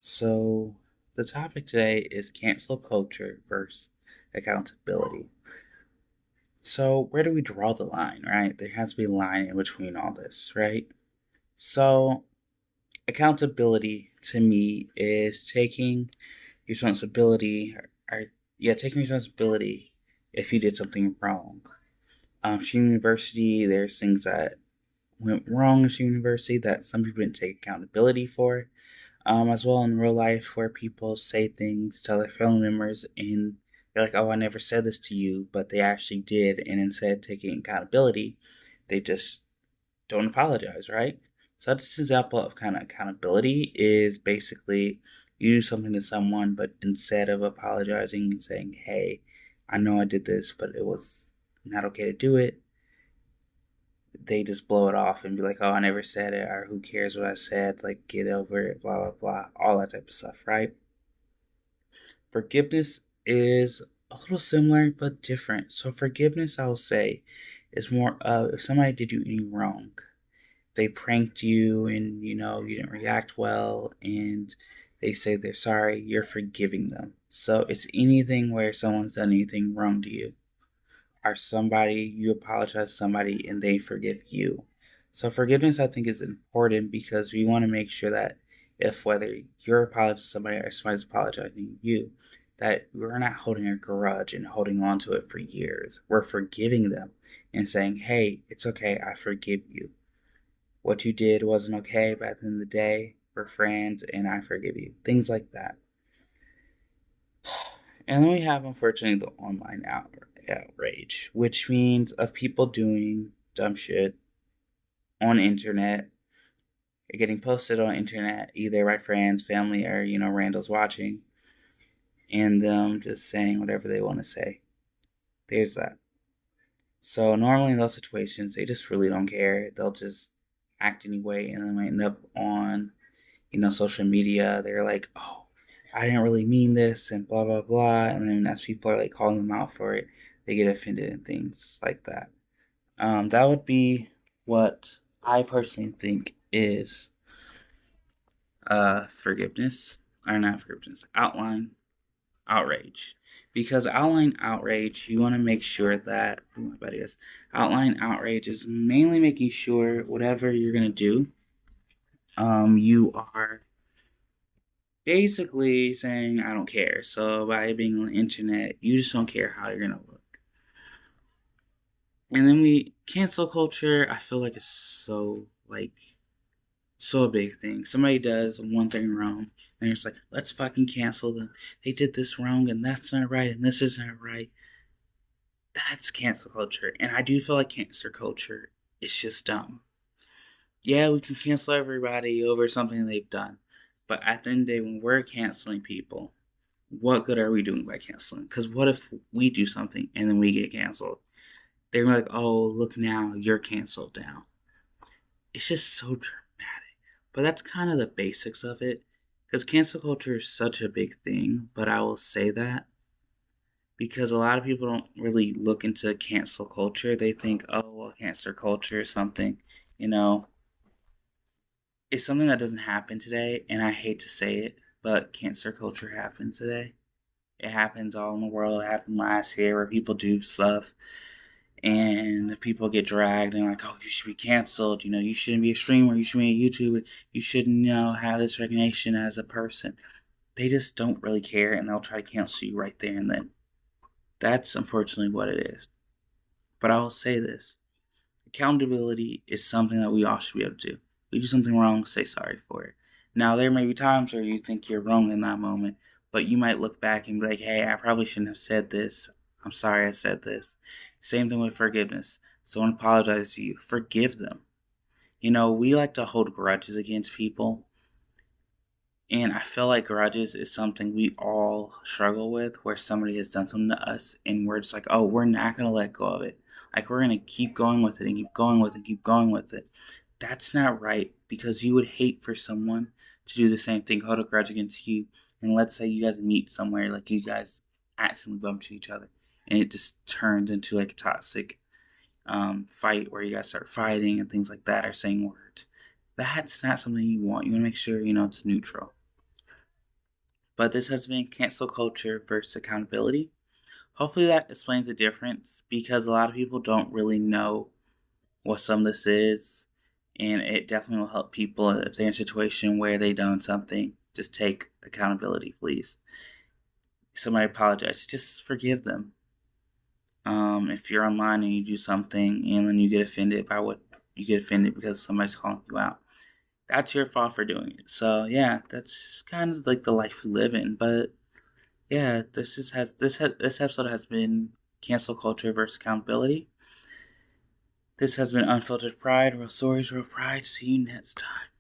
So, the topic today is cancel culture versus accountability. So, where do we draw the line, right? There has to be a line in between all this, right? So, accountability to me is taking responsibility, or yeah, taking responsibility if you did something wrong. For university, there's things that went wrong at university that some people didn't take accountability for. As well in real life where people say things to their family members and they're like, oh, I never said this to you, but they actually did. And instead of taking accountability, they just don't apologize, right? So this example of kind of accountability is basically you do something to someone, but instead of apologizing and saying, hey, I know I did this, but it was not okay to do it, they just blow it off and be like, oh, I never said it, or who cares what I said, like, get over it, blah, blah, blah, all that type of stuff, right? Forgiveness is a little similar but different. So, forgiveness, I will say, is more of if somebody did you any wrong, they pranked you and you didn't react well, and they say they're sorry, you're forgiving them. So, it's anything where someone's done anything wrong to you or somebody you apologize to somebody and they forgive you. So forgiveness I think is important because we want to make sure that if whether you're apologizing to somebody or somebody's apologizing to you, that we're not holding a grudge and holding on to it for years. We're forgiving them and saying, hey, it's okay, I forgive you. What you did wasn't okay, but at the end of the day, we're friends and I forgive you. Things like that. And then we have, unfortunately, the online outrage, which means of people doing dumb shit on internet, getting posted on internet, either by friends, family, or, randos watching, and them just saying whatever they want to say. There's that. So normally in those situations, they just really don't care. They'll just act anyway, and then might end up on, social media. They're like, oh, I didn't really mean this, and blah, blah, blah. And then as people are like calling them out for it, they get offended and things like that. That would be what I personally think is forgiveness, or not forgiveness, outrage. Because outline outrage, you want to make sure that, outline outrage is mainly making sure whatever you're going to do, you are basically saying, I don't care. So by being on the internet, you just don't care how you're going to look. And then cancel culture, I feel like it's so a big thing. Somebody does one thing wrong, and it's like, let's fucking cancel them. They did this wrong, and that's not right, and this isn't right. That's cancel culture. And I do feel like cancel culture is just dumb. Yeah, we can cancel everybody over something they've done. But at the end of the day, when we're canceling people, what good are we doing by canceling? Because what if we do something and then we get canceled? They're like, oh, look now, you're canceled now. It's just so dramatic. But that's kind of the basics of it. Because cancel culture is such a big thing. But I will say that because a lot of people don't really look into cancel culture. They think, oh, well, cancel culture is something, you know, it's something that doesn't happen today. And I hate to say it, but cancel culture happens today. It happens all in the world. It happened last year where people do stuff and people get dragged and like, oh, you should be canceled. You shouldn't be a streamer. You shouldn't be a YouTuber. You shouldn't, have this recognition as a person. They just don't really care and they'll try to cancel you right there and then. That's unfortunately what it is. But I will say this. Accountability is something that we all should be able to do. If we do something wrong, say sorry for it. Now, there may be times where you think you're wrong in that moment, but you might look back and be like, hey, I probably shouldn't have said this. I'm sorry I said this. Same thing with forgiveness. Someone apologizes to you. Forgive them. We like to hold grudges against people. And I feel like grudges is something we all struggle with where somebody has done something to us and we're just like, oh, we're not going to let go of it. Like, we're going to keep going with it and keep going with it and keep going with it. That's not right because you would hate for someone to do the same thing, hold a grudge against you. And let's say you guys meet somewhere, like you guys accidentally bump to each other and it just turns into like a toxic fight where you guys start fighting and things like that or saying words. That's not something you want. You want to make sure, it's neutral. But this has been cancel culture versus accountability. Hopefully that explains the difference because a lot of people don't really know what some of this is. And it definitely will help people if they're in a situation where they done something. Just take accountability, please. If somebody apologizes, just forgive them. If you're online and you do something and then you get offended by what you get offended because somebody's calling you out, that's your fault for doing it. So yeah, that's just kind of like the life we live in. But yeah, this episode has been cancel culture versus accountability. This has been Unfiltered Pride, Real Stories, Real Pride. See you next time.